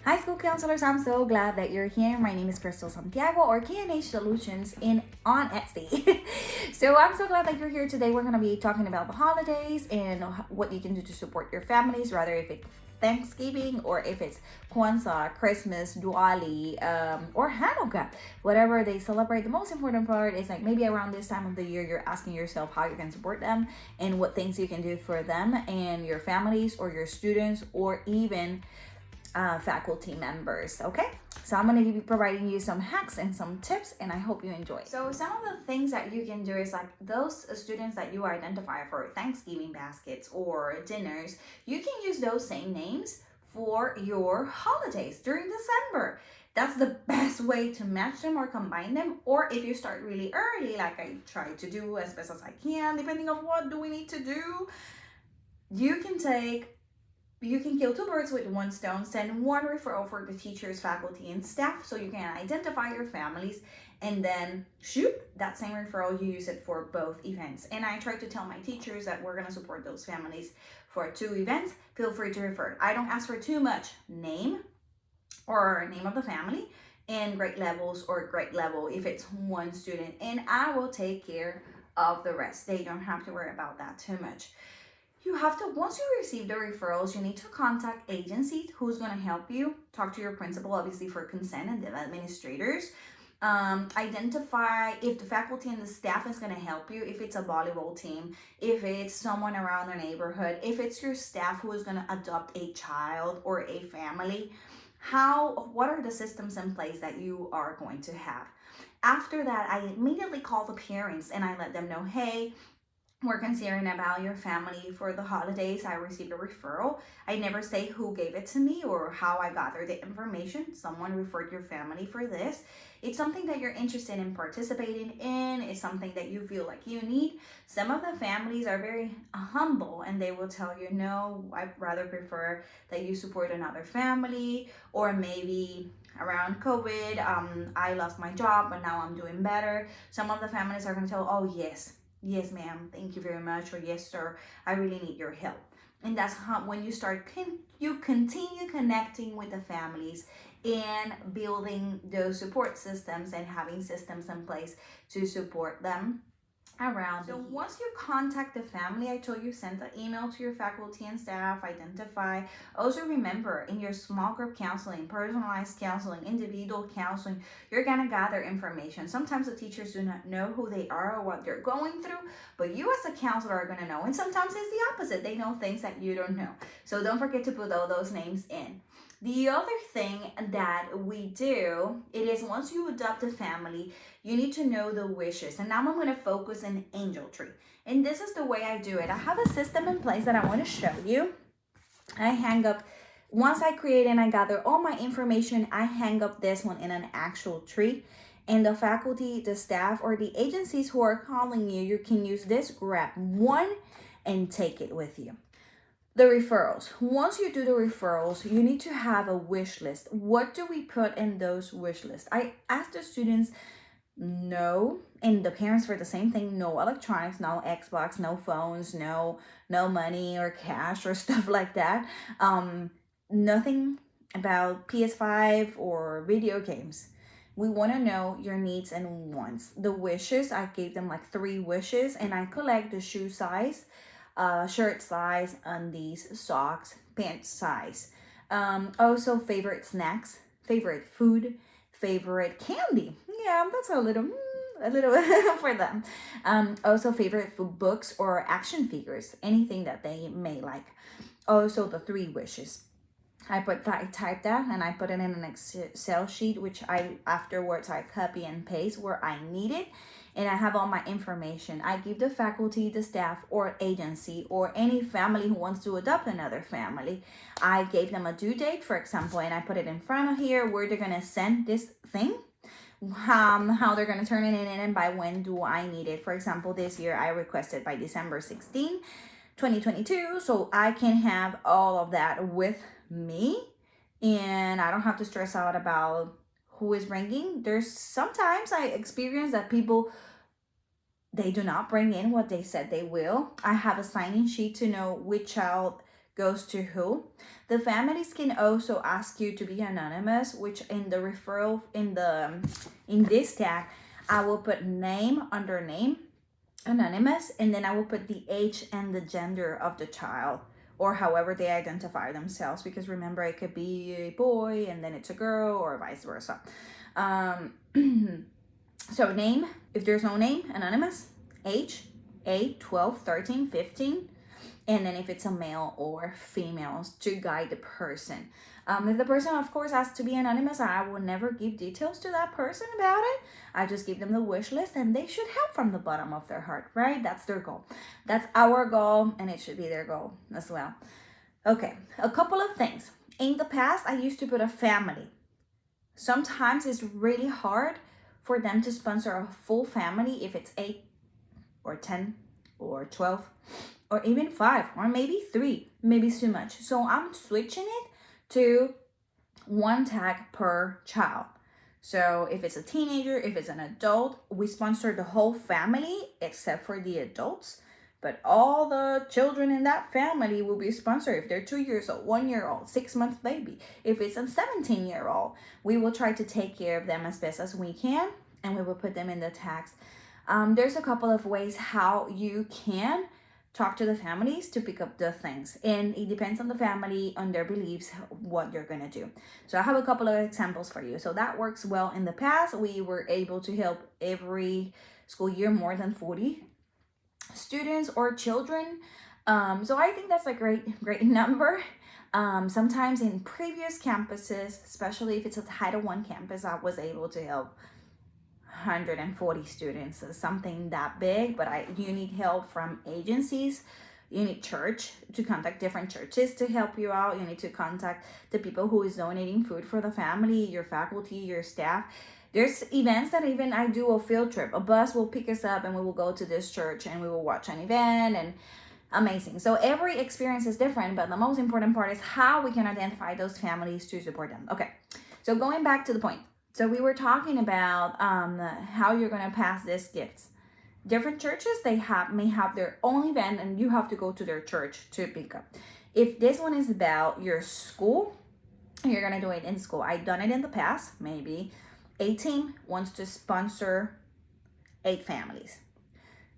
Hi, school counselors. I'm so glad that you're here. My name is Crystal Santiago, or KNH Solutions on Etsy. So I'm so glad that you're here today. We're going to be talking about the holidays and what you can do to support your families, rather if it's Thanksgiving or if it's Kwanzaa, Christmas, Diwali, or Hanukkah, whatever they celebrate. The most important part is like maybe around this time of the year, you're asking yourself how you can support them and what things you can do for them and your families or your students or even faculty members. Okay, so I'm going to be providing you some hacks and some tips, and I hope you enjoy. So some of the things that you can do is like those students that you identify for Thanksgiving baskets or dinners, you can use those same names for your holidays during December. That's the best way to match them or combine them. Or if you start really early, like I try to do as best as I can, depending on what do we need to do, you can kill two birds with one stone. Send one referral for the teachers, faculty, and staff so you can identify your families, and then shoot that same referral, you use it for both events. And I try to tell my teachers that we're going to support those families for 2 events. Feel free to refer. I don't ask for too much name or name of the family and grade levels or grade level if it's one student, and I will take care of the rest. They don't have to worry about that too much. You have to, once you receive the referrals, you need to contact agencies who's going to help you. Talk to your principal, obviously, for consent, and the administrators. Identify if the faculty and the staff is going to help you, if it's a volleyball team, if it's someone around the neighborhood, if it's your staff who is going to adopt a child or a family. What are the systems in place that you are going to have? After that, I immediately call the parents and I let them know, hey, we're considering about your family for the holidays. I received a referral. I never say who gave it to me or how I gathered the information. Someone referred your family for this. It's something that you're interested in participating in. It's something that you feel like you need. Some of the families are very humble and they will tell you, no, I'd rather prefer that you support another family, or maybe around COVID, I lost my job, but now I'm doing better. Some of the families are going to tell, oh, yes, ma'am, thank you very much, or yes, sir, I really need your help. And that's how, when you you continue connecting with the families and building those support systems and having systems in place to support them around. So once you contact the family, I told you, send an email to your faculty and staff, identify. Also remember, in your small group counseling, personalized counseling, individual counseling, you're gonna gather information. Sometimes the teachers do not know who they are or what they're going through, but you as a counselor are gonna know. And sometimes it's the opposite. They know things that you don't know. So don't forget to put all those names in. The other thing that we do, it is once you adopt a family, you need to know the wishes. And now I'm going to focus on angel tree. And this is the way I do it. I have a system in place that I want to show you. I hang up, once I create and I gather all my information, I hang up this one in an actual tree. And the faculty, the staff, or the agencies who are calling you, you can use this, grab one and take it with you. The referrals. Once you do the referrals, you need to have a wish list. What do we put in those wish lists? I ask the students, no, and the parents for the same thing, no electronics, no Xbox, no phones, no money or cash or stuff like that. Nothing about PS5 or video games. We want to know your needs and wants. The wishes, I gave them like 3 wishes, and I collect the shoe size, shirt size, undies, socks, pants size. Also favorite snacks, favorite food, favorite candy. Yeah, that's a little for them. Also favorite food, books or action figures, anything that they may like. Also the 3 wishes. I type that and I put it in an Excel sheet, which afterwards I copy and paste where I need it. And I have all my information. I give the faculty, the staff, or agency, or any family who wants to adopt another family. I gave them a due date, for example, and I put it in front of here where they're going to send this thing, how they're going to turn it in, and by when do I need it. For example, this year I requested by December 16, 2022, so I can have all of that with me, and I don't have to stress out about who is bringing. There's sometimes I experience that people, they do not bring in what they said they will. I have a sign-in sheet to know which child goes to who. The families can also ask you to be anonymous, which in the referral, in this tag, I will put name under name, anonymous, and then I will put the age and the gender of the child, or however they identify themselves, because remember, it could be a boy and then it's a girl, or vice versa. So name, if there's no name, anonymous. Age, 8, 12, 13, 15. And then if it's a male or females, to guide the person. If the person, of course, has to be anonymous, I will never give details to that person about it. I just give them the wish list, and they should help from the bottom of their heart, right? That's their goal. That's our goal, and it should be their goal as well. Okay, a couple of things. In the past, I used to put a family. Sometimes it's really hard for them to sponsor a full family if it's 8 or 10 or 12 or even 5 or maybe 3. Maybe it's too much. So I'm switching it to one tag per child. So if it's a teenager, if it's an adult, we sponsor the whole family except for the adults. But all the children in that family will be sponsored if they're 2 years old, 1 year old, 6 month baby. If it's a 17-year-old, we will try to take care of them as best as we can, and we will put them in the tags. There's a couple of ways how you can talk to the families to pick up the things, and it depends on the family, on their beliefs, what you're gonna do. So I have a couple of examples for you. So that works well. In the past, we were able to help every school year more than 40 students or children. So I think that's a great number. Sometimes in previous campuses, especially if it's a Title I campus, I was able to help 140 students, so something that big. But you need help from agencies. You need church to contact different churches to help you out. You need to contact the people who is donating food for the family, your faculty, your staff. There's events that even I do a field trip. A bus will pick us up and we will go to this church and we will watch an event, and amazing. So every experience is different, but the most important part is how we can identify those families to support them. Okay, so going back to the point. So we were talking about how you're going to pass these gifts. Different churches, may have their own event, and you have to go to their church to pick up. If this one is about your school, you're going to do it in school. I've done it in the past. Maybe a team wants to sponsor 8 families.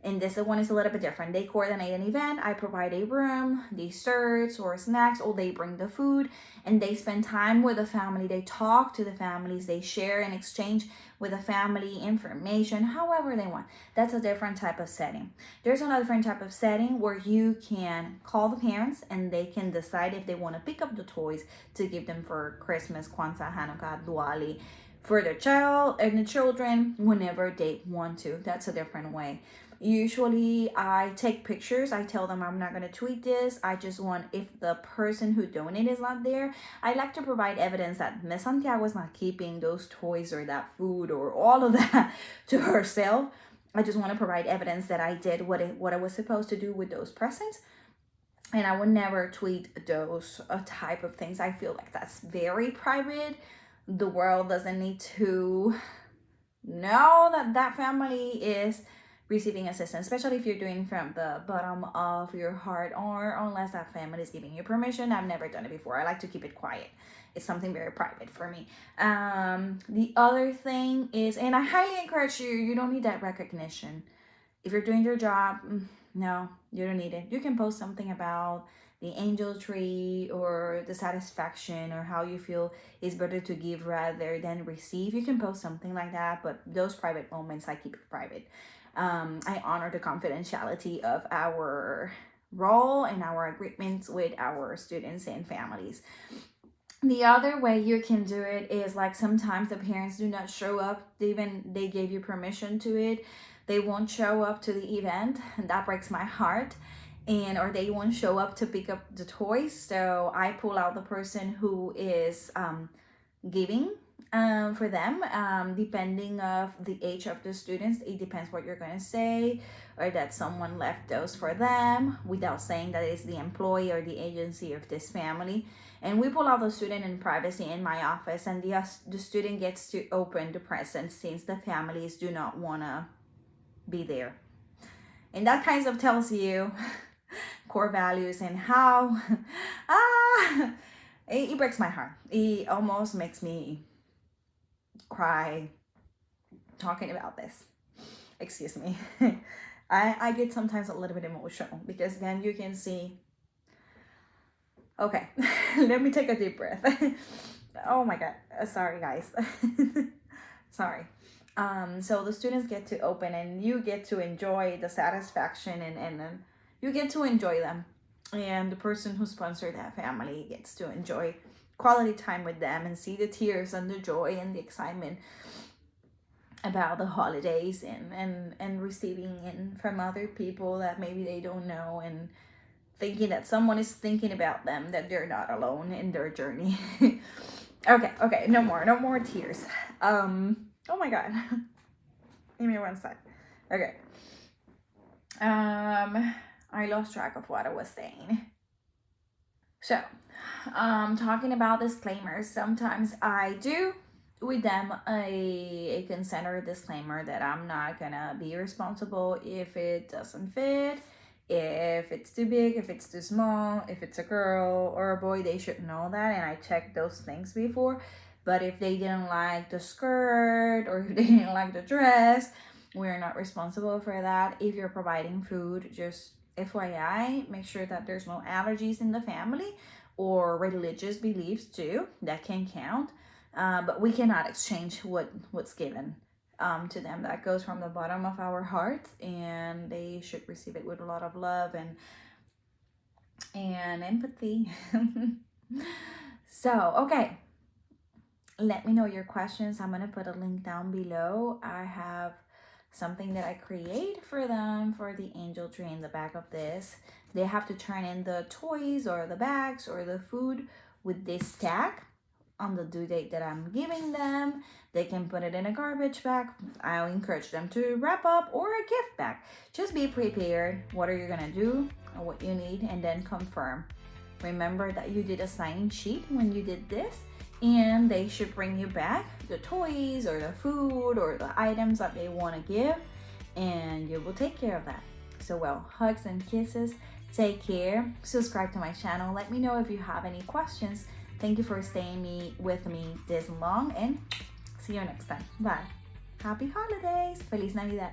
And this one is a little bit different. They coordinate an event. I provide a room, desserts or snacks, or they bring the food, and they spend time with the family. They talk to the families. They share and exchange with the family information, however they want. That's a different type of setting. There's another different type of setting where you can call the parents and they can decide if they want to pick up the toys to give them for Christmas, Kwanzaa, Hanukkah, Diwali, for their child and the children whenever they want to. That's a different way. Usually I take pictures. I tell them I'm not going to tweet this. I just want, if the person who donated is not there, I like to provide evidence that Miss Santiago is not keeping those toys or that food or all of that to herself. I just want to provide evidence that I did what I was supposed to do with those presents. And I would never tweet those type of things. I feel like that's very private. The world doesn't need to know that family is receiving assistance, especially if you're doing from the bottom of your heart, or unless that family is giving you permission. I've never done it before. I like to keep it quiet. It's something very private for me. The other thing is, and I highly encourage you don't need that recognition. If you're doing your job, no, you don't need it. You can post something about the angel tree or the satisfaction or how you feel is better to give rather than receive. You can post something like that, but those private moments, I keep it private. I honor the confidentiality of our role and our agreements with our students and families. The other way you can do it is, like, sometimes the parents do not show up, even they gave you permission to it. They won't show up to the event, and that breaks my heart. Or they won't show up to pick up the toys. So I pull out the person who is giving for them, depending of the age of the students. It depends what you're going to say, or that someone left those for them without saying that it's the employee or the agency of this family. And we pull out the student in privacy in my office, and the student gets to open the present since the families do not want to be there. And that kind of tells you core values and how it breaks my heart. It almost makes me cry talking about this. Excuse me. I get sometimes a little bit emotional because then you can see. Okay, let me take a deep breath. Oh my God, sorry guys. Sorry. So the students get to open and you get to enjoy the satisfaction and you get to enjoy them. And the person who sponsored that family gets to enjoy quality time with them and see the tears and the joy and the excitement about the holidays and receiving it from other people that maybe they don't know, and thinking that someone is thinking about them, that they're not alone in their journey. Okay, no more tears. Oh my God. Give me one sec. Okay. I lost track of what I was saying. So, talking about disclaimers, sometimes I do with them a consent or a disclaimer that I'm not gonna be responsible if it doesn't fit, if it's too big, if it's too small, if it's a girl or a boy. They should know that, and I checked those things before. But if they didn't like the skirt or if they didn't like the dress, we're not responsible for that. If you're providing food, just FYI, make sure that there's no allergies in the family or religious beliefs too. That can count. But we cannot exchange what's given to them. That goes from the bottom of our hearts, and they should receive it with a lot of love and empathy. So, okay. Let me know your questions. I'm going to put a link down below. I have something that I create for them for the angel tree in the back of this. They have to turn in the toys or the bags or the food with this tag on the due date that I'm giving them. They can put it in a garbage bag. I'll encourage them to wrap up, or a gift bag. Just be prepared. What are you going to do or what you need, and then confirm. Remember that you did a sign sheet when you did this, and they should bring you back the toys or the food or the items that they want to give, and you will take care of that. So, well, hugs and kisses. Take care. Subscribe to my channel. Let me know if you have any questions. Thank you for staying with me this long, and see you next time. Bye. Happy holidays. Feliz Navidad.